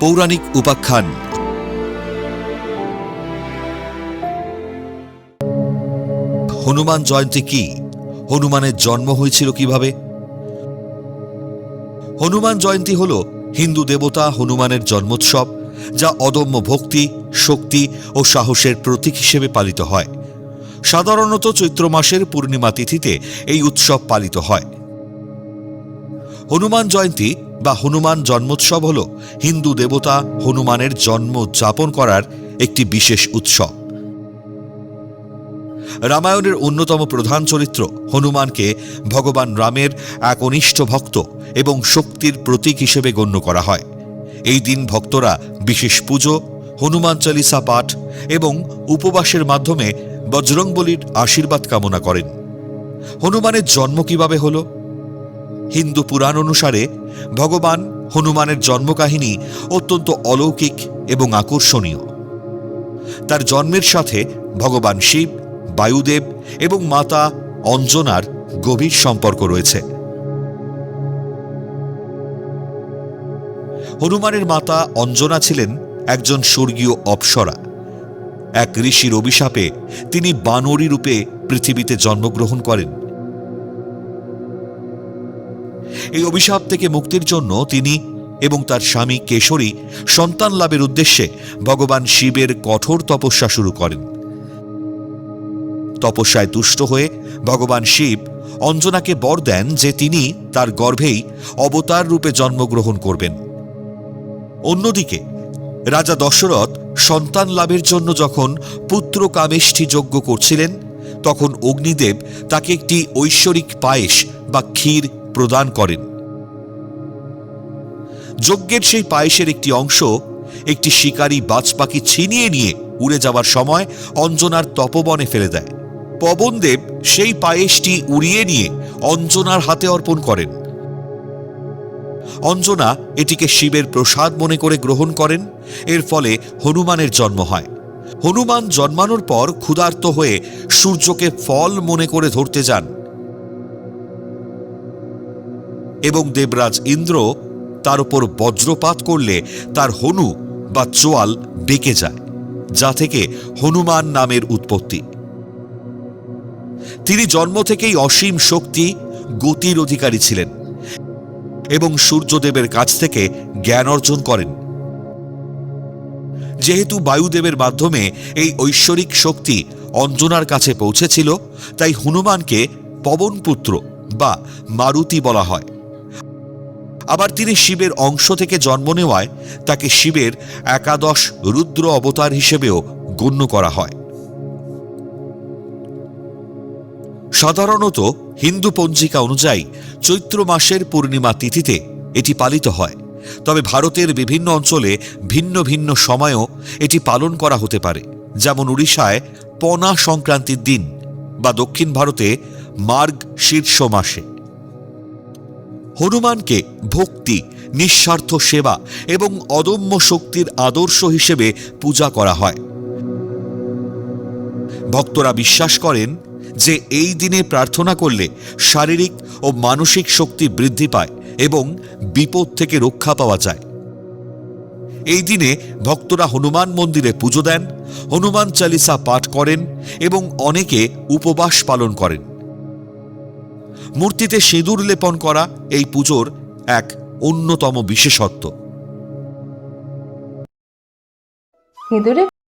পৌরাণিক উপাখ্যান। হনুমান জয়ন্তী কি? হনুমানের জন্ম হয়েছিল কিভাবে? হনুমান জয়ন্তী হল হিন্দু দেবতা হনুমানের জন্মোৎসব, যা অদম্য ভক্তি, শক্তি ও সাহসের প্রতীক হিসেবে পালিত হয়। সাধারণত চৈত্র মাসের পূর্ণিমা তিথিতে এই উৎসব পালিত হয়। হনুমান জয়ন্তী বা হনুমান জন্মোৎসব হল হিন্দু দেবতা হনুমানের জন্ম উদযাপন করার একটি বিশেষ উৎসব। রামায়ণের অন্যতম প্রধান চরিত্র হনুমানকে ভগবান রামের একনিষ্ঠ ভক্ত এবং শক্তির প্রতীক হিসেবে গণ্য করা হয়। এই দিন ভক্তরা বিশেষ পুজো, হনুমান চালিসা পাঠ এবং উপবাসের মাধ্যমে বজরংবলীর আশীর্বাদ কামনা করেন। হনুমানের জন্ম কিভাবে হল? হিন্দু পুরাণ অনুসারে ভগবান হনুমানের জন্মকাহিনী অত্যন্ত অলৌকিক এবং আকর্ষণীয়। তার জন্মের সাথে ভগবান শিব, বায়ুদেব এবং মাতা অঞ্জনার গভীর সম্পর্ক রয়েছে। হনুমানের মাতা অঞ্জনা ছিলেন একজন স্বর্গীয় অপ্সরা। এক ঋষির অভিশাপে তিনি বানরী রূপে পৃথিবীতে জন্মগ্রহণ করেন। এই অভিশাপ থেকে মুক্তির জন্য তিনি এবং তার স্বামী কেশরী সন্তান লাভের উদ্দেশ্যে ভগবান শিবের কঠোর তপস্যা শুরু করেন। তপস্যায় তুষ্ট হয়ে ভগবান শিব অঞ্জনাকে বর দেন যে তিনি তার গর্ভেই অবতার রূপে জন্মগ্রহণ করবেন। অন্যদিকে রাজা দশরথ সন্তান লাভের জন্য যখন পুত্র কামেষ্টি যজ্ঞ করছিলেন, তখন অগ্নিদেব তাকে একটি ঐশ্বরিক পায়েস বা ক্ষীর প্রদান করেন। যজ্ঞের সেই পায়েসের একটি অংশ একটি শিকারী বাজপাখি ছিনিয়ে নিয়ে উড়ে যাওয়ার সময় অঞ্জনার তপবনে ফেলে দেয়। পবনদেব সেই পায়েসটি উড়িয়ে নিয়ে অঞ্জনার হাতে অর্পণ করেন। অঞ্জনা এটিকে শিবের প্রসাদ মনে করে গ্রহণ করেন। এর ফলে হনুমানের জন্ম হয়। হনুমান জন্মানোর পর ক্ষুধার্ত হয়ে সূর্যকে ফল মনে করে ধরতে যান এবং দেবরাজ ইন্দ্র তার উপর বজ্রপাত করলে তার হনু বা চোয়াল বেঁকে যায়, যা থেকে হনুমান নামের উৎপত্তি। তিনি জন্ম থেকেই অসীম শক্তি, গতির অধিকারী ছিলেন এবং সূর্যদেবের কাছ থেকে জ্ঞান অর্জন করেন। যেহেতু বায়ুদেবের মাধ্যমে এই ঐশ্বরিক শক্তি অঞ্জনার কাছে পৌঁছেছিল, তাই হনুমানকে পবনপুত্র বা মারুতি বলা হয়। আবার তিনি শিবের অংশ থেকে জন্ম নেওয়ায় তাকে শিবের একাদশ রুদ্র অবতার হিসেবেও গণ্য করা হয়। সাধারণত হিন্দু পঞ্জিকা অনুযায়ী চৈত্র মাসের পূর্ণিমা তিথিতে এটি পালিত হয়। তবে ভারতের বিভিন্ন অঞ্চলে ভিন্ন ভিন্ন সময়েও এটি পালন করা হতে পারে, যেমন উড়িষ্যায় পনা সংক্রান্তির দিন বা দক্ষিণ ভারতে মার্গ শীর্ষ মাসে। হনুমানকে ভক্তি, নিঃস্বার্থ সেবা এবং অদম্য শক্তির আদর্শ হিসেবে পূজা করা হয়। ভক্তরা বিশ্বাস করেন যে এই দিনে প্রার্থনা করলে শারীরিক ও মানসিক শক্তি বৃদ্ধি পায় এবং বিপদ থেকে রক্ষা পাওয়া যায়। এই দিনে ভক্তরা হনুমান মন্দিরে পুজো দেন, হনুমান চালিসা পাঠ করেন এবং অনেকে উপবাস পালন করেন। মূর্তিতে সিঁদুর লেপন করা এই পুজোর এক অন্যতম বিশেষত্ব। সিঁদুরে